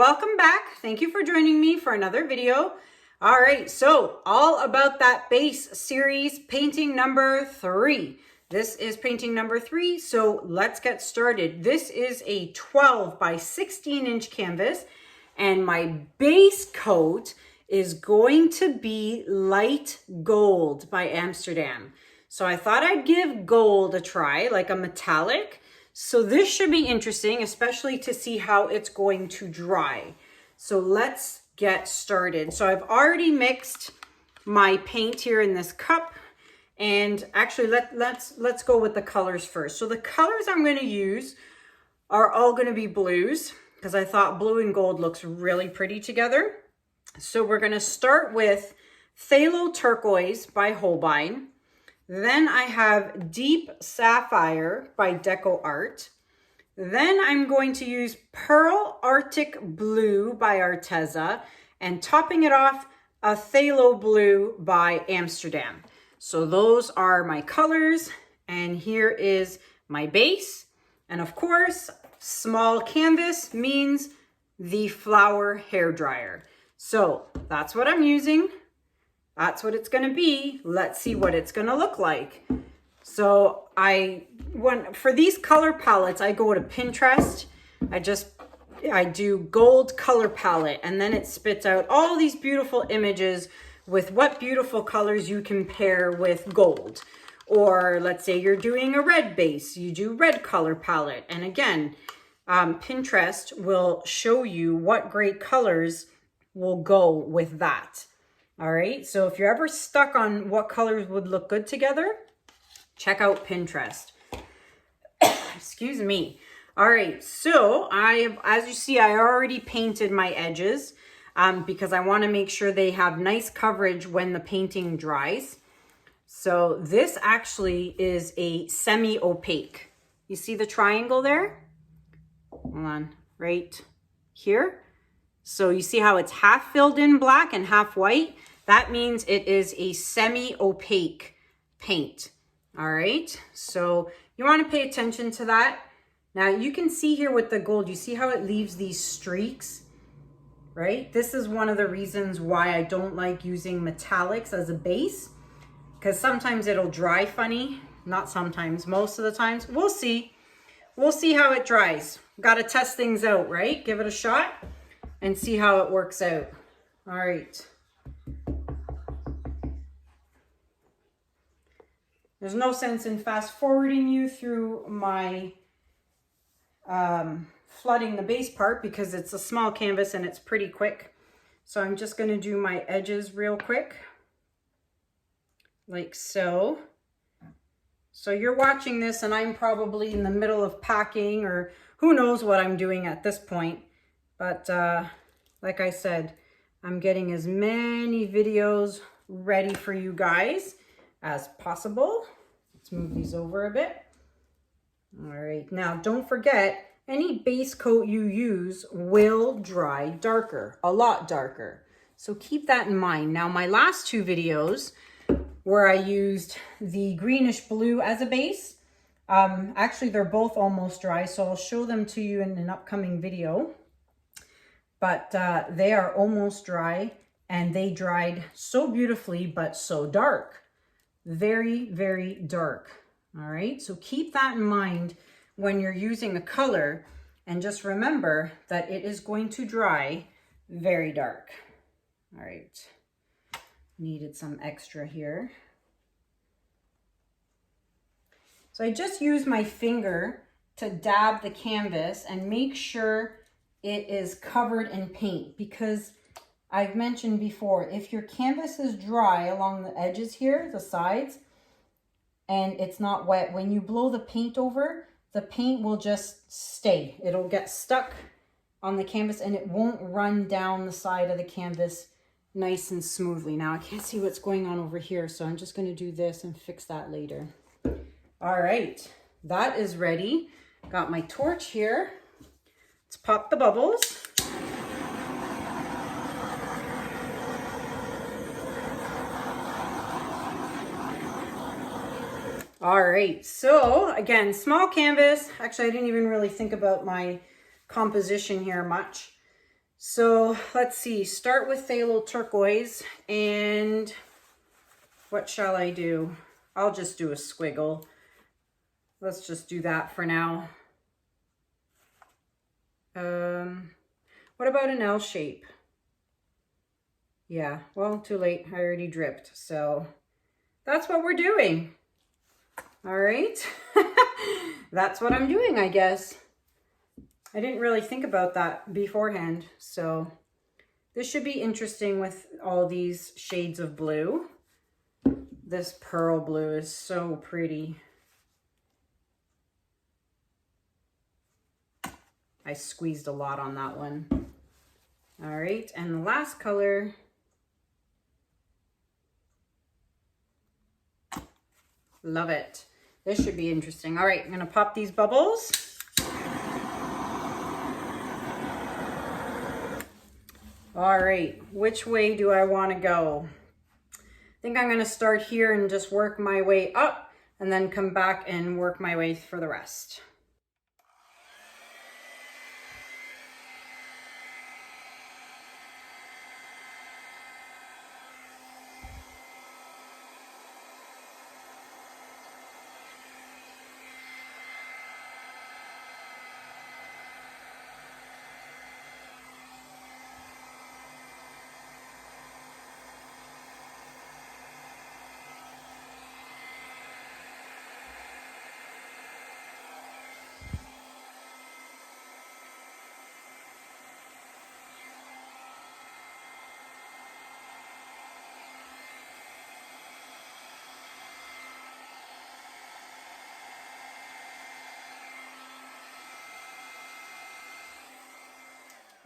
welcome back. Thank you for joining me for another video. All right, so all about that base series, painting number 3. This is painting number 3, so let's get started. This is a 12 by 16 inch canvas, and my base coat is going to be light gold by Amsterdam. So I thought I'd give gold a try, like a metallic. So this should be interesting, especially to see how it's going to dry. So let's get started. So I've already mixed my paint here in this cup, and actually let's go with the colors first. So the colors I'm going to use are all going to be blues because I thought blue and gold looks really pretty together. So we're going to start with Phthalo Turquoise by Holbein. Then I have Deep Sapphire by Deco Art. Then I'm going to use Pearl Arctic Blue by Arteza, and topping it off, a Phthalo Blue by Amsterdam. So those are my colors, and here is my base. And of course, small canvas means the flower hairdryer. So that's what I'm using. That's what it's going to be. Let's see what it's going to look like. So for these color palettes, I go to Pinterest. I do gold color palette, and then it spits out all these beautiful images with what beautiful colors you can pair with gold. Or let's say you're doing a red base, you do red color palette. And again, Pinterest will show you what great colors will go with that. All right, so if you're ever stuck on what colors would look good together, check out Pinterest. Excuse me. All right, so as you see, I already painted my edges because I want to make sure they have nice coverage when the painting dries. So this actually is a semi-opaque. You see the triangle there? Hold on, right here. So you see how it's half filled in black and half white? That means it is a semi-opaque paint. All right, so you want to pay attention to that. Now you can see here with the gold, you see how it leaves these streaks, right? This is one of the reasons why I don't like using metallics as a base, because sometimes it'll dry funny. Not sometimes, most of the times. We'll see. We'll see how it dries. Got to test things out, right? Give it a shot and see how it works out. All right. There's no sense in fast forwarding you through my flooding the base part because it's a small canvas and it's pretty quick. So I'm just going to do my edges real quick, like so. So you're watching this and I'm probably in the middle of packing, or who knows what I'm doing at this point. But like I said, I'm getting as many videos ready for you guys as possible. Let's move these over a bit. All right, now don't forget, any base coat you use will dry darker, a lot darker. So keep that in mind. Now my last 2 videos where I used the greenish blue as a base, actually they're both almost dry, so I'll show them to you in an upcoming video. But they are almost dry, and they dried so beautifully, but so dark. Very, very dark. All right, so keep that in mind when you're using a color, and just remember that it is going to dry very dark. All right, needed some extra here. So I just use my finger to dab the canvas and make sure it is covered in paint, because I've mentioned before, if your canvas is dry along the edges here, the sides, and it's not wet, when you blow the paint over, the paint will just stay. It'll get stuck on the canvas and it won't run down the side of the canvas nice and smoothly. Now I can't see what's going on over here, so I'm just going to do this and fix that later. All right, that is ready. Got my torch here. Let's pop the bubbles. All right, so again, small canvas. Actually, I didn't even really think about my composition here much. So let's see, start with phthalo turquoise, and what shall I do? I'll just do a squiggle. Let's just do that for now. What about an L shape? Yeah, well, too late. I already dripped. So that's what we're doing. All right. That's what I'm doing, I guess. I didn't really think about that beforehand. So this should be interesting with all these shades of blue. This pearl blue is so pretty. I squeezed a lot on that one. All right, and the last color. Love it. This should be interesting. All right, I'm gonna pop these bubbles. All right, which way do I wanna go? I think I'm gonna start here and just work my way up and then come back and work my way for the rest.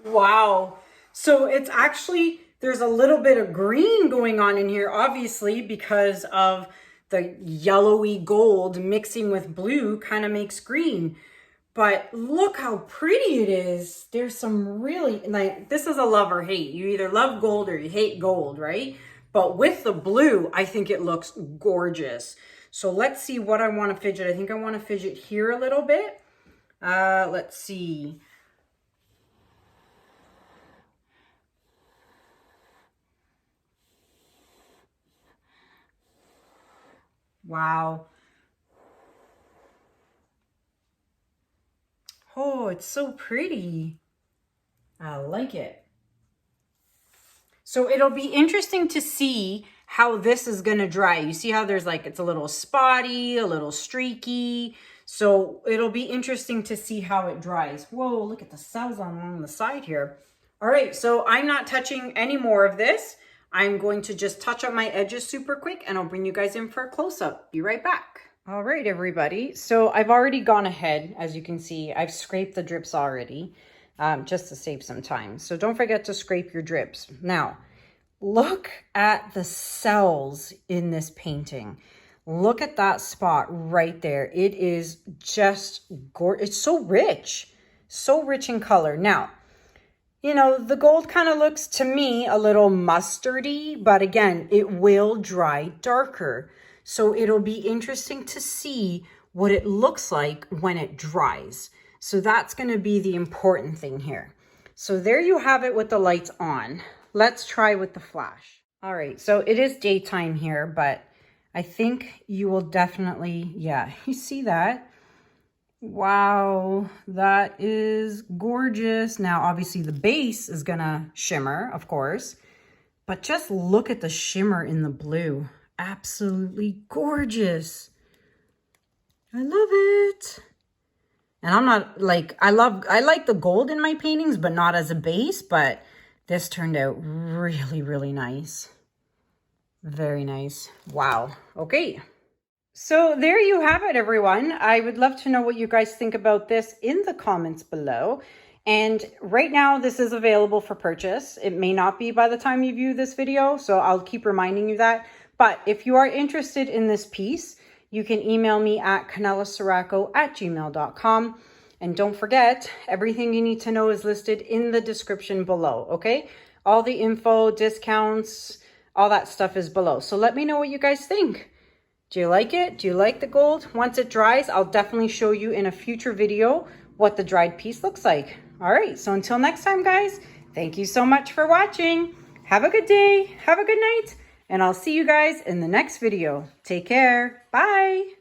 Wow. So it's actually, there's a little bit of green going on in here, obviously, because of the yellowy gold mixing with blue kind of makes green. But look how pretty it is. There's some really, like, this is a love or hate. You either love gold or you hate gold, right? But with the blue, I think it looks gorgeous. So let's see what I want to fidget. I think I want to fidget here a little bit. Let's see. Wow. Oh, it's so pretty. I like it. So it'll be interesting to see how this is going to dry. You see how there's like, it's a little spotty, a little streaky. So it'll be interesting to see how it dries. Whoa, look at the cells on the side here. All right, so I'm not touching any more of this. I'm going to just touch up my edges super quick and I'll bring you guys in for a close-up. Be right back. All right, everybody. So I've already gone ahead. As you can see, I've scraped the drips already just to save some time. So don't forget to scrape your drips. Now, look at the cells in this painting. Look at that spot right there. It is just gorgeous. It's so rich in color. Now, you know, the gold kind of looks to me a little mustardy, but again, it will dry darker. So it'll be interesting to see what it looks like when it dries. So that's going to be the important thing here. So there you have it with the lights on. Let's try with the flash. All right, so it is daytime here, but I think you will definitely, yeah, you see that? Wow, that is gorgeous. Now, obviously the base is gonna shimmer, of course, but just look at the shimmer in the blue. Absolutely gorgeous. I love it. And I'm not like, I like the gold in my paintings, but not as a base, but this turned out really, really nice. Very nice. Wow. Okay. So there you have it, everyone. I would love to know what you guys think about this in the comments below. And right now, this is available for purchase. It may not be by the time you view this video, so I'll keep reminding you that. But if you are interested in this piece, you can email me at kanellaciraco@gmail.com. And don't forget, everything you need to know is listed in the description below, okay? All the info, discounts, all that stuff is below. So let me know what you guys think. Do you like it? Do you like the gold? Once it dries, I'll definitely show you in a future video what the dried piece looks like. All right, so until next time, guys, Thank you so much for watching. Have a good day. Have a good night. And I'll see you guys in the next video. Take care. Bye.